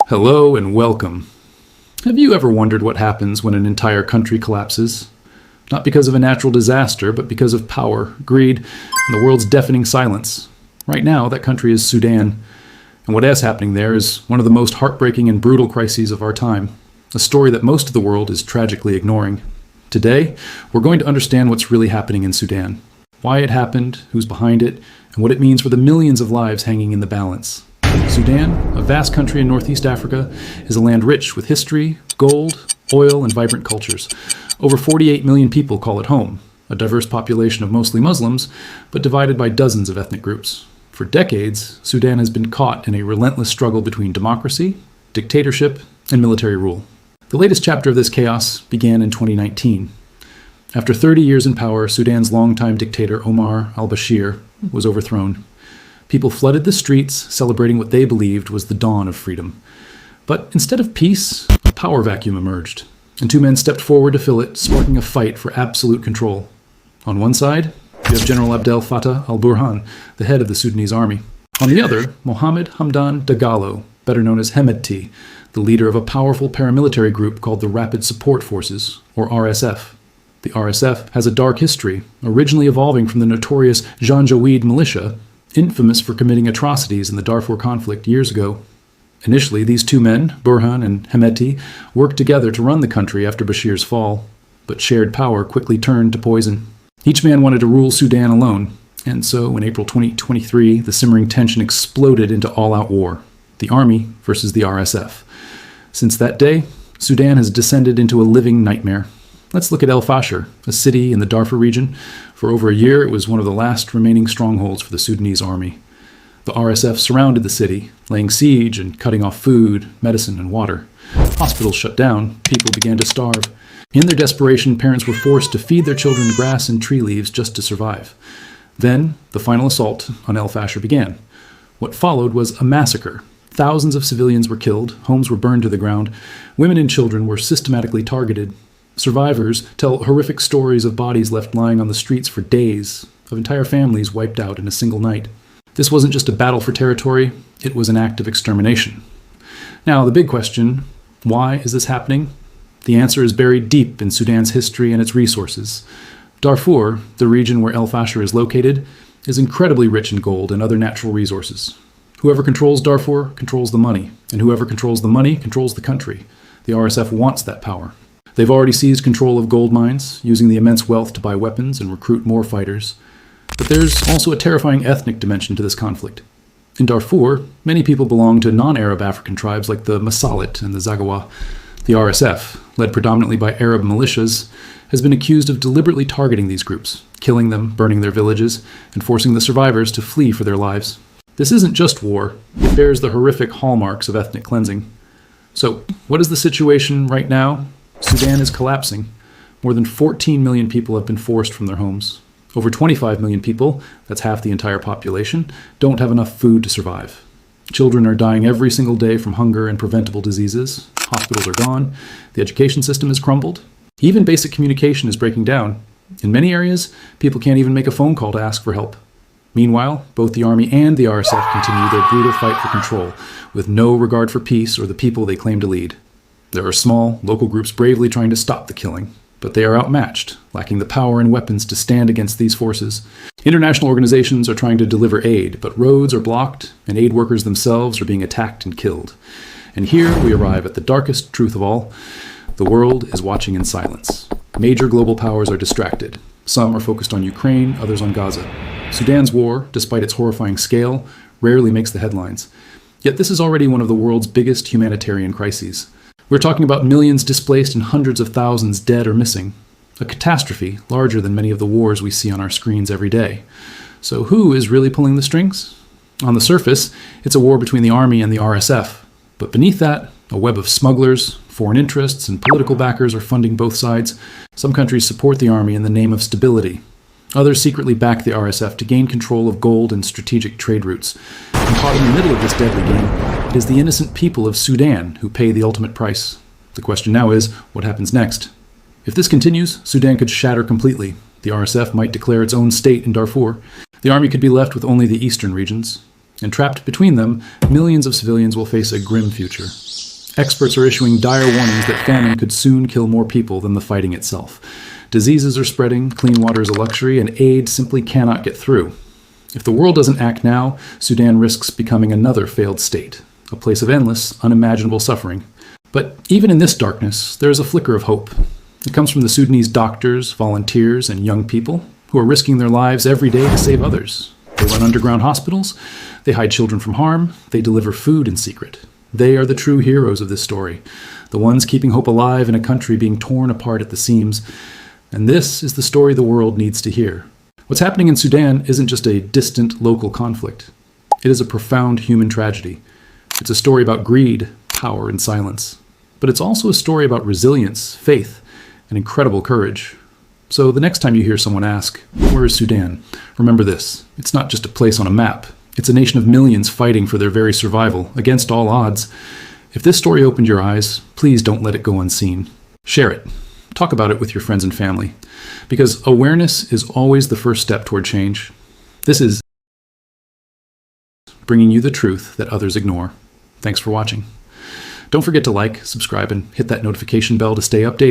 Hello and welcome. Have you ever wondered what happens when an entire country collapses? Not because of a natural disaster, but because of power, greed, and the world's deafening silence. Right now, that country is Sudan. And what is happening there is one of the most heartbreaking and brutal crises of our time. A story that most of the world is tragically ignoring. Today, we're going to understand what's really happening in Sudan. Why it happened, who's behind it, and what it means for the millions of lives hanging in the balance. Sudan, a vast country in Northeast Africa, is a land rich with history, gold, oil, and vibrant cultures. Over 48 million people call it home, a diverse population of mostly Muslims, but divided by dozens of ethnic groups. For decades, Sudan has been caught in a relentless struggle between democracy, dictatorship, and military rule. The latest chapter of this chaos began in 2019. After 30 years in power, Sudan's longtime dictator Omar al-Bashir was overthrown. People flooded the streets, celebrating what they believed was the dawn of freedom. But instead of peace, a power vacuum emerged, and two men stepped forward to fill it, sparking a fight for absolute control. On one side, you have General Abdel Fattah al-Burhan, the head of the Sudanese army. On the other, Mohammed Hamdan Dagalo, better known as Hemedti, the leader of a powerful paramilitary group called the Rapid Support Forces, or RSF. The RSF has a dark history, originally evolving from the notorious Janjaweed militia, infamous for committing atrocities in the Darfur conflict years ago. Initially, these two men, Burhan and Hemedti, worked together to run the country after Bashir's fall, but shared power quickly turned to poison. Each man wanted to rule Sudan alone, and so in April 2023, the simmering tension exploded into all-out war, the army versus the RSF. Since that day, Sudan has descended into a living nightmare. Let's look at El-Fasher, a city in the Darfur region. For over a year, it was one of the last remaining strongholds for the Sudanese army. The RSF surrounded the city, laying siege and cutting off food, medicine, and water. Hospitals shut down. People began to starve. In their desperation, parents were forced to feed their children grass and tree leaves just to survive. Then, the final assault on El-Fasher began. What followed was a massacre. Thousands of civilians were killed, homes were burned to the ground, women and children were systematically targeted. Survivors tell horrific stories of bodies left lying on the streets for days, of entire families wiped out in a single night. This wasn't just a battle for territory, it was an act of extermination. Now, the big question, why is this happening? The answer is buried deep in Sudan's history and its resources. Darfur, the region where El-Fasher is located, is incredibly rich in gold and other natural resources. Whoever controls Darfur controls the money, and whoever controls the money controls the country. The RSF wants that power. They've already seized control of gold mines, using the immense wealth to buy weapons and recruit more fighters. But there's also a terrifying ethnic dimension to this conflict. In Darfur, many people belong to non-Arab African tribes like the Masalit and the ZAQ. The RSF, led predominantly by Arab militias, has been accused of deliberately targeting these groups, killing them, burning their villages, and forcing the survivors to flee for their lives. This isn't just war, it bears the horrific hallmarks of ethnic cleansing. So, what is the situation right now? Sudan is collapsing. More than 14 million people have been forced from their homes. Over 25 million people, that's half the entire population, don't have enough food to survive. Children are dying every single day from hunger and preventable diseases. Hospitals are gone. The education system has crumbled. Even basic communication is breaking down. In many areas, people can't even make a phone call to ask for help. Meanwhile, both the army and the RSF continue their brutal fight for control, with no regard for peace or the people they claim to lead. There are small, local groups bravely trying to stop the killing, but they are outmatched, lacking the power and weapons to stand against these forces. International organizations are trying to deliver aid, but roads are blocked, and aid workers themselves are being attacked and killed. And here we arrive at the darkest truth of all. The world is watching in silence. Major global powers are distracted. Some are focused on Ukraine, others on Gaza. Sudan's war, despite its horrifying scale, rarely makes the headlines. Yet this is already one of the world's biggest humanitarian crises. We're talking about millions displaced and hundreds of thousands dead or missing. A catastrophe larger than many of the wars we see on our screens every day. So who is really pulling the strings? On the surface, it's a war between the army and the RSF. But beneath that, a web of smugglers, foreign interests, and political backers are funding both sides. Some countries support the army in the name of stability. Others secretly back the RSF to gain control of gold and strategic trade routes. And caught in the middle of this deadly game, it is the innocent people of Sudan who pay the ultimate price. The question now is, what happens next? If this continues, Sudan could shatter completely. The RSF might declare its own state in Darfur. The army could be left with only the eastern regions. And trapped between them, millions of civilians will face a grim future. Experts are issuing dire warnings that famine could soon kill more people than the fighting itself. Diseases are spreading, clean water is a luxury, and aid simply cannot get through. If the world doesn't act now, Sudan risks becoming another failed state, a place of endless, unimaginable suffering. But even in this darkness, there is a flicker of hope. It comes from the Sudanese doctors, volunteers, and young people who are risking their lives every day to save others. They run underground hospitals, they hide children from harm, they deliver food in secret. They are the true heroes of this story, the ones keeping hope alive in a country being torn apart at the seams. And this is the story the world needs to hear. What's happening in Sudan isn't just a distant local conflict. It is a profound human tragedy. It's a story about greed, power, and silence. But it's also a story about resilience, faith, and incredible courage. So the next time you hear someone ask, "Where is Sudan?" remember this. It's not just a place on a map. It's a nation of millions fighting for their very survival, against all odds. If this story opened your eyes, please don't let it go unseen. Share it. Talk about it with your friends and family. Because awareness is always the first step toward change. This is bringing you the truth that others ignore. Thanks for watching. Don't forget to like, subscribe, and hit that notification bell to stay updated.